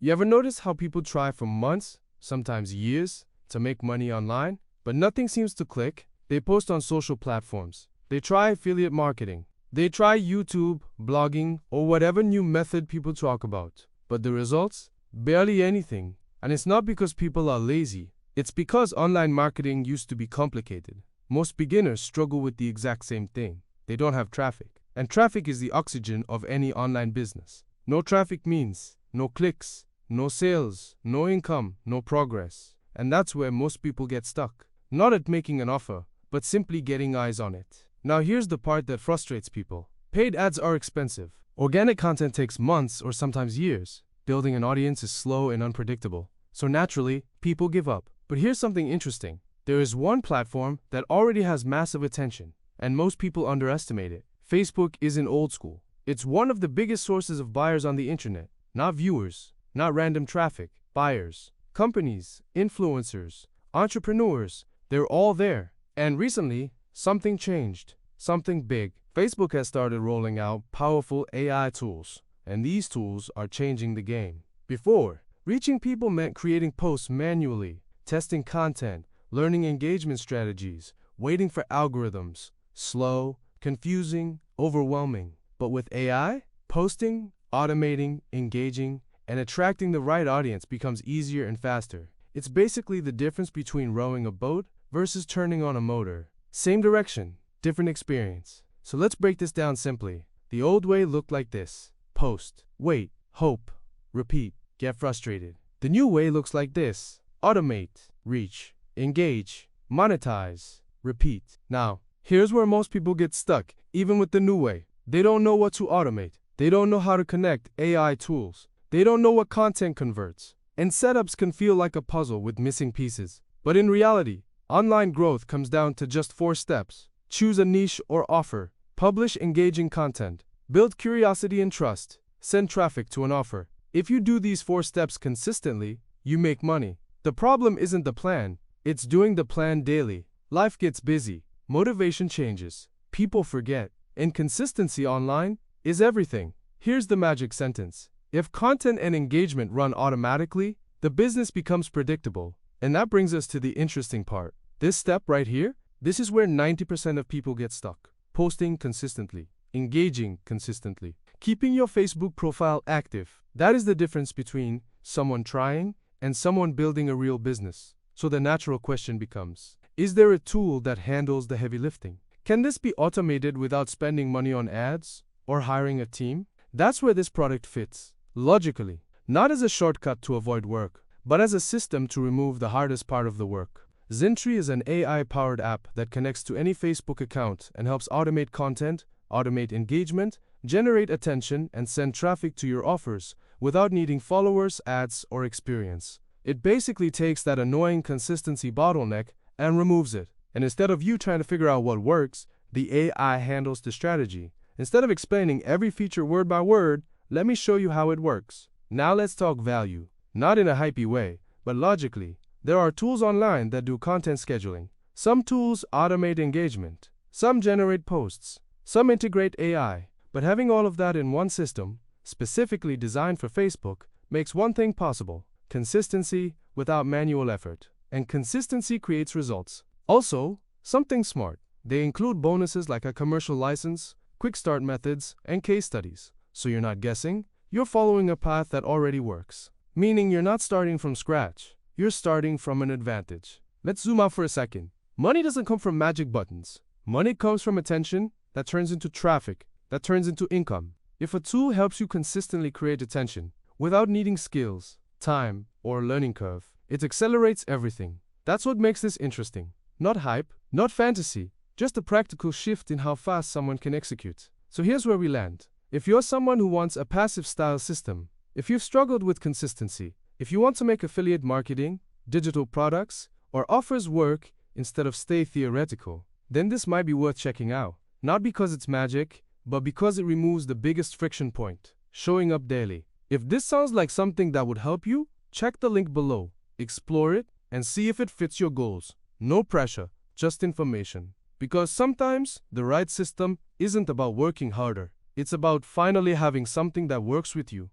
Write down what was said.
You ever notice how people try for months, sometimes years, to make money online, but nothing seems to click? They post on social platforms. They try affiliate marketing. They try YouTube, blogging, or whatever new method people talk about. But the results? Barely anything. And it's not because people are lazy. It's because online marketing used to be complicated. Most beginners struggle with the exact same thing. They don't have traffic. And traffic is the oxygen of any online business. No traffic means no clicks, no sales, no income, no progress. And that's where most people get stuck. Not at making an offer, but simply getting eyes on it. Now here's the part that frustrates people. Paid ads are expensive. Organic content takes months or sometimes years. Building an audience is slow and unpredictable. So naturally, people give up. But here's something interesting. There is one platform that already has massive attention, and most people underestimate it. Facebook isn't old school. It's one of the biggest sources of buyers on the internet. Not viewers, not random traffic, buyers. Companies, influencers, entrepreneurs, they're all there. And recently, something changed. Something big. Facebook has started rolling out powerful AI tools, and these tools are changing the game. Before, reaching people meant creating posts manually, testing content, learning engagement strategies, waiting for algorithms. Slow, confusing, overwhelming. But with AI, posting, automating, engaging, and attracting the right audience becomes easier and faster. It's basically the difference between rowing a boat versus turning on a motor. Same direction, different experience. So let's break this down simply. The old way looked like this. Post, wait, hope, repeat, get frustrated. The new way looks like this. Automate, reach, engage, monetize, repeat. Now, here's where most people get stuck, even with the new way. They don't know what to automate. They don't know how to connect AI tools. They don't know what content converts. And setups can feel like a puzzle with missing pieces. But in reality, online growth comes down to just 4 steps. Choose a niche or offer. Publish engaging content. Build curiosity and trust. Send traffic to an offer. If you do these 4 steps consistently, you make money. The problem isn't the plan. It's doing the plan daily. Life gets busy. Motivation changes. People forget. And consistency online is everything. Here's the magic sentence. If content and engagement run automatically, the business becomes predictable. And that brings us to the interesting part. This step right here, this is where 90% of people get stuck. Posting consistently, engaging consistently, keeping your Facebook profile active. That is the difference between someone trying and someone building a real business. So the natural question becomes, is there a tool that handles the heavy lifting? Can this be automated without spending money on ads or hiring a team? That's where this product fits. Logically, not as a shortcut to avoid work, but as a system to remove the hardest part of the work. Zyntri is an AI-powered app that connects to any Facebook account and helps automate content, automate engagement, generate attention, and send traffic to your offers without needing followers, ads, or experience. It basically takes that annoying consistency bottleneck and removes it. And instead of you trying to figure out what works, the AI handles the strategy. Instead of explaining every feature word by word, let me show you how it works. Now let's talk value. Not in a hypey way, but logically. There are tools online that do content scheduling. Some tools automate engagement. Some generate posts. Some integrate AI. But having all of that in one system, specifically designed for Facebook, makes one thing possible: consistency without manual effort. And consistency creates results. Also, something smart. They include bonuses like a commercial license, quick start methods, and case studies. So you're not guessing, you're following a path that already works. Meaning you're not starting from scratch, you're starting from an advantage. Let's zoom out for a second. Money doesn't come from magic buttons. Money comes from attention that turns into traffic, that turns into income. If a tool helps you consistently create attention, without needing skills, time, or a learning curve, it accelerates everything. That's what makes this interesting. Not hype, not fantasy, just a practical shift in how fast someone can execute. So here's where we land. If you're someone who wants a passive style system, if you've struggled with consistency, if you want to make affiliate marketing, digital products, or offers work instead of stay theoretical, then this might be worth checking out. Not because it's magic, but because it removes the biggest friction point: showing up daily. If this sounds like something that would help you, check the link below, explore it, and see if it fits your goals. No pressure, just information. Because sometimes the right system isn't about working harder. It's about finally having something that works with you.